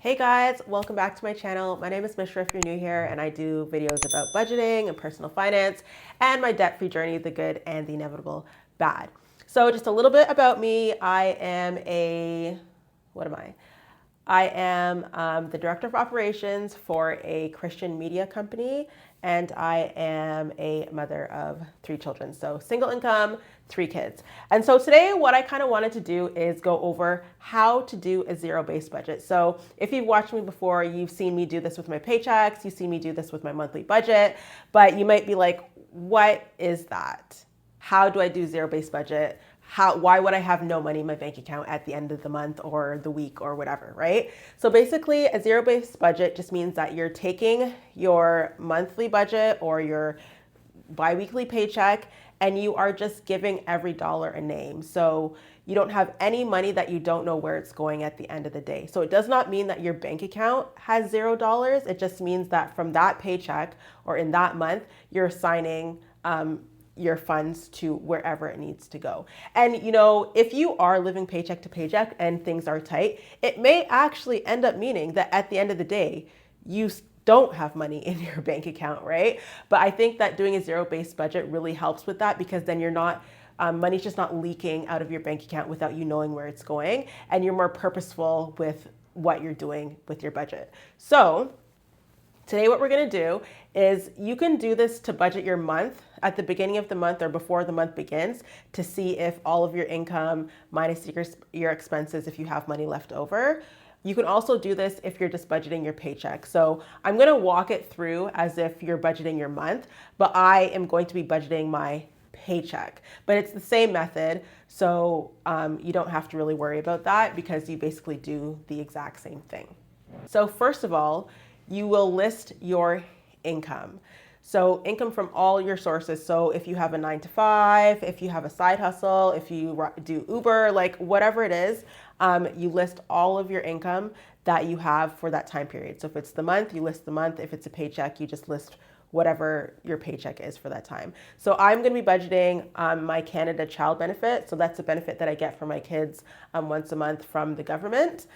Hey guys, welcome back to my channel. My name is Mishra if you're new here, and I do videos about budgeting and personal finance and my debt-free journey, the good and the inevitable bad. So just a little bit about me. What am I? I am the director of operations for a Christian media company, and I am a mother of 3 children. So single income, 3 kids. And so today, what I kind of wanted to do is go over how to do a zero-based budget. So if you've watched me before, you've seen me do this with my paychecks, you've seen me do this with my monthly budget, but you might be like, what is that? How do I do zero-based budget? Why would I have no money in my bank account at the end of the month or the week or whatever, right? So basically a zero-based budget just means that you're taking your monthly budget or your biweekly paycheck and you are just giving every dollar a name. So you don't have any money that you don't know where it's going at the end of the day. So it does not mean that your bank account has $0. It just means that from that paycheck or in that month, you're assigning your funds to wherever it needs to go. And if you are living paycheck to paycheck and things are tight, it may actually end up meaning that at the end of the day, you don't have money in your bank account, right? But I think that doing a zero-based budget really helps with that, because then you're not money's just not leaking out of your bank account without you knowing where it's going, and you're more purposeful with what you're doing with your budget. So today what we're going to do is you can do this to budget your month at the beginning of the month or before the month begins to see if all of your income minus your expenses, if you have money left over. You can also do this if you're just budgeting your paycheck. So I'm going to walk it through as if you're budgeting your month, but I am going to be budgeting my paycheck. But it's the same method, so you don't have to really worry about that because you basically do the exact same thing. So first of all, you will list your income. So income from all your sources. So if you have a 9 to 5, if you have a side hustle, if you do Uber, like whatever it is, you list all of your income that you have for that time period. So if it's the month, you list the month. If it's a paycheck, you just list whatever your paycheck is for that time. So I'm going to be budgeting my Canada Child Benefit. So that's a benefit that I get for my kids once a month from the government.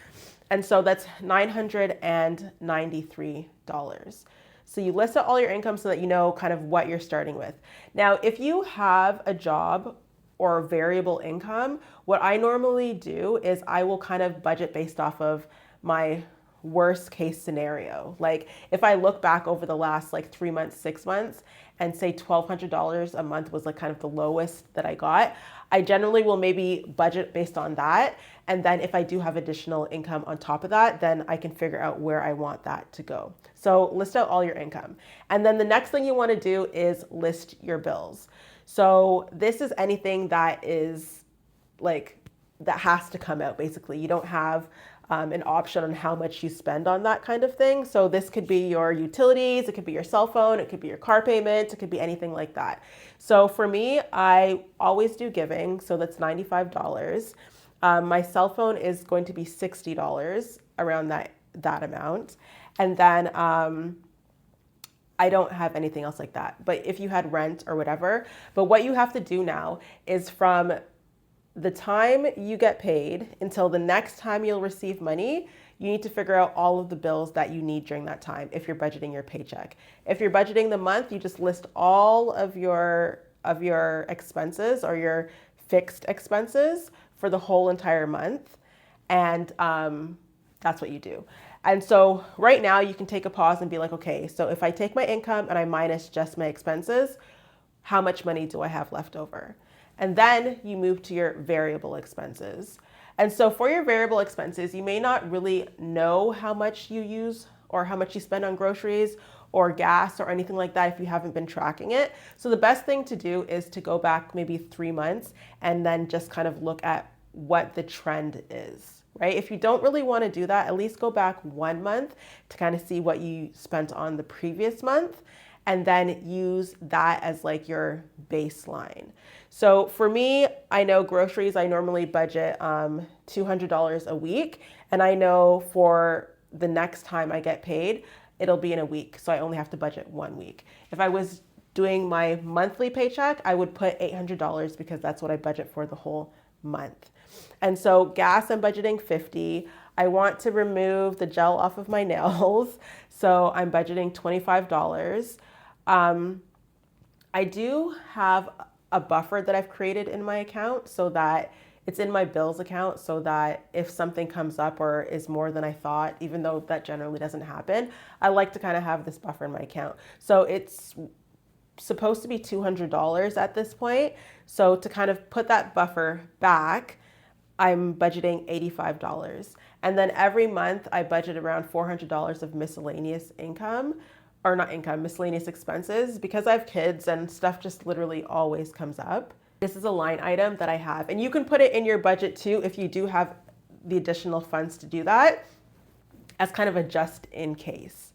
And so that's $993. So you list out all your income so that you know kind of what you're starting with. Now, if you have a job or variable income, what I normally do is I will kind of budget based off of my worst case scenario. Like if I look back over the last 3 months, 6 months, and say $1,200 a month was kind of the lowest that I got, I generally will maybe budget based on that. And then if I do have additional income on top of that, then I can figure out where I want that to go. So list out all your income. And then the next thing you want to do is list your bills. So this is anything that is that has to come out, basically. You don't have an option on how much you spend on that kind of thing. So this could be your utilities, it could be your cell phone, it could be your car payment, it could be anything like that. So for me, I always do giving, so that's $95. My cell phone is going to be $60, around that amount. And then I don't have anything else like that. But if you had rent or whatever, but what you have to do now is from the time you get paid until the next time you'll receive money, you need to figure out all of the bills that you need during that time if you're budgeting your paycheck. If you're budgeting the month, you just list all of your expenses or your fixed expenses for the whole entire month, and that's what you do. And so right now you can take a pause and be like, okay, so if I take my income and I minus just my expenses, how much money do I have left over? And then you move to your variable expenses. And so for your variable expenses, you may not really know how much you use or how much you spend on groceries or gas or anything like that if you haven't been tracking it. So the best thing to do is to go back maybe 3 months and then just kind of look at what the trend is, right? If you don't really want to do that, at least go back 1 month to kind of see what you spent on the previous month, and then use that as your baseline. So for me, I know groceries, I normally budget $200 a week. And I know for the next time I get paid, it'll be in a week. So I only have to budget 1 week. If I was doing my monthly paycheck, I would put $800 because that's what I budget for the whole month. And so gas, I'm budgeting $50. I want to remove the gel off of my nails, so I'm budgeting $25. I do have a buffer that I've created in my account so that it's in my bills account so that if something comes up or is more than I thought, even though that generally doesn't happen, I like to kind of have this buffer in my account. So it's supposed to be $200 at this point. So to kind of put that buffer back, I'm budgeting $85. And then every month I budget around $400 of miscellaneous income, or not income, miscellaneous expenses, because I have kids and stuff just literally always comes up. This is a line item that I have, and you can put it in your budget too if you do have the additional funds to do that, as kind of a just in case.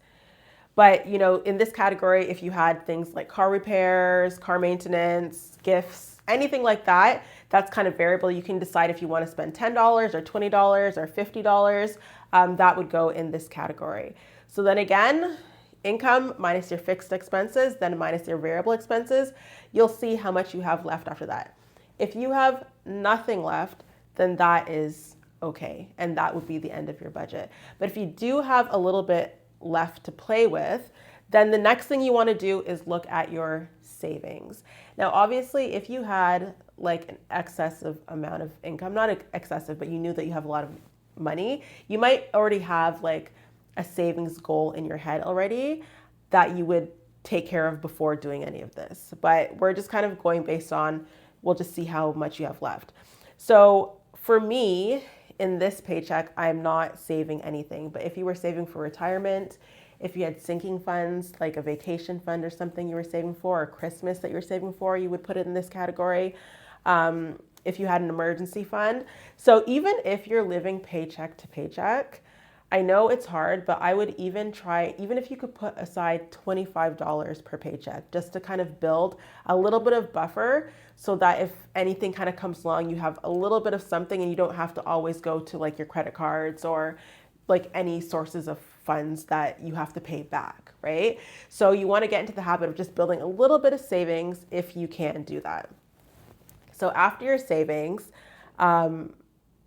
But in this category, if you had things like car repairs, car maintenance, gifts, anything like that, that's kind of variable. You can decide if you want to spend $10 or $20 or $50. That would go in this category. So then again, income minus your fixed expenses, then minus your variable expenses, you'll see how much you have left after that. If you have nothing left, then that is okay, and that would be the end of your budget. But if you do have a little bit left to play with, then the next thing you want to do is look at your savings. Now, obviously, if you had like an excessive amount of income, not excessive, but you knew that you have a lot of money, you might already have like a savings goal in your head already that you would take care of before doing any of this. But we're just kind of going based on, we'll just see how much you have left. So for me, in this paycheck, I'm not saving anything. But if you were saving for retirement, if you had sinking funds, like a vacation fund or something you were saving for, or Christmas that you were saving for, you would put it in this category. If you had an emergency fund. So even if you're living paycheck to paycheck, I know it's hard, but I would even try, even if you could put aside $25 per paycheck, just to kind of build a little bit of buffer so that if anything kind of comes along, you have a little bit of something and you don't have to always go to like your credit cards or like any sources of funds that you have to pay back, right? So you want to get into the habit of just building a little bit of savings if you can do that. So after your savings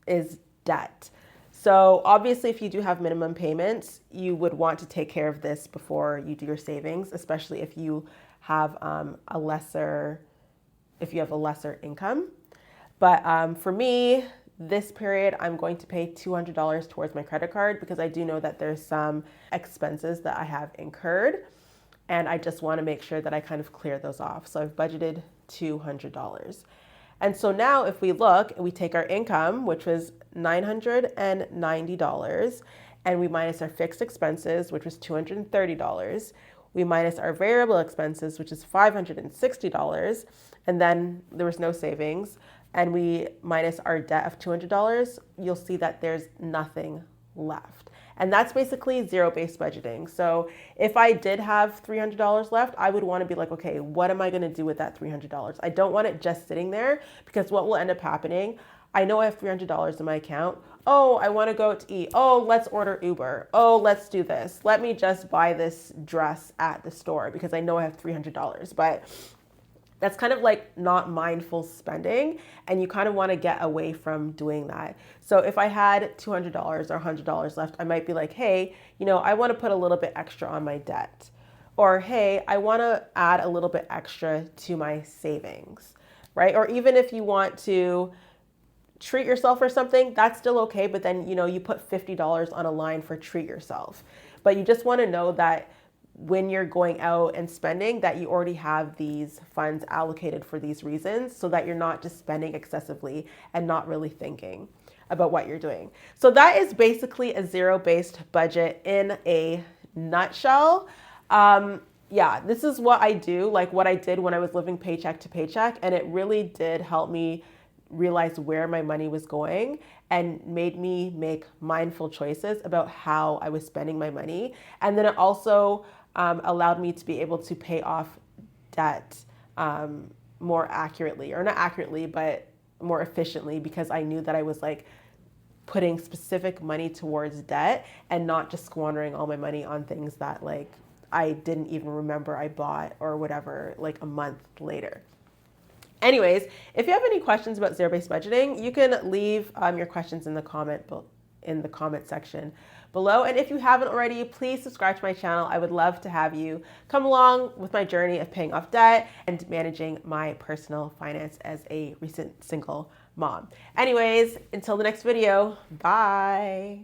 is debt. So obviously, if you do have minimum payments, you would want to take care of this before you do your savings, especially if you have a lesser income. But for me, this period, I'm going to pay $200 towards my credit card because I do know that there's some expenses that I have incurred, and I just want to make sure that I kind of clear those off. So I've budgeted $200. And so now if we look and we take our income, which was $990, and we minus our fixed expenses, which was $230, we minus our variable expenses, which is $560, and then there was no savings, and we minus our debt of $200, you'll see that there's nothing left. And that's basically zero-based budgeting. So if I did have $300 left, I would want to be like, okay, what am I going to do with that $300? I don't want it just sitting there, because what will end up happening, I know I have $300 in my account. Oh, I want to go to eat. Oh, let's order Uber. Oh, let's do this. Let me just buy this dress at the store because I know I have $300. But that's kind of like not mindful spending, and you kind of want to get away from doing that. So if I had $200 or $100 left, I might be like, hey, I want to put a little bit extra on my debt. Or, hey, I want to add a little bit extra to my savings, right? Or even if you want to treat yourself or something, that's still okay. But then, you put $50 on a line for treat yourself. But you just want to know that when you're going out and spending, that you already have these funds allocated for these reasons, so that you're not just spending excessively and not really thinking about what you're doing. So that is basically a zero-based budget in a nutshell. Yeah, this is what I do, like what I did when I was living paycheck to paycheck, and it really did help me realize where my money was going and made me make mindful choices about how I was spending my money. And then it also allowed me to be able to pay off debt more accurately, or not accurately, but more efficiently, because I knew that I was like putting specific money towards debt and not just squandering all my money on things that like I didn't even remember I bought or whatever, like a month later. Anyways, if you have any questions about zero-based budgeting, you can leave your questions in the comment in the comment section below. And if you haven't already, please subscribe to my channel. I would love to have you come along with my journey of paying off debt and managing my personal finance as a recent single mom. Anyways, until the next video, bye.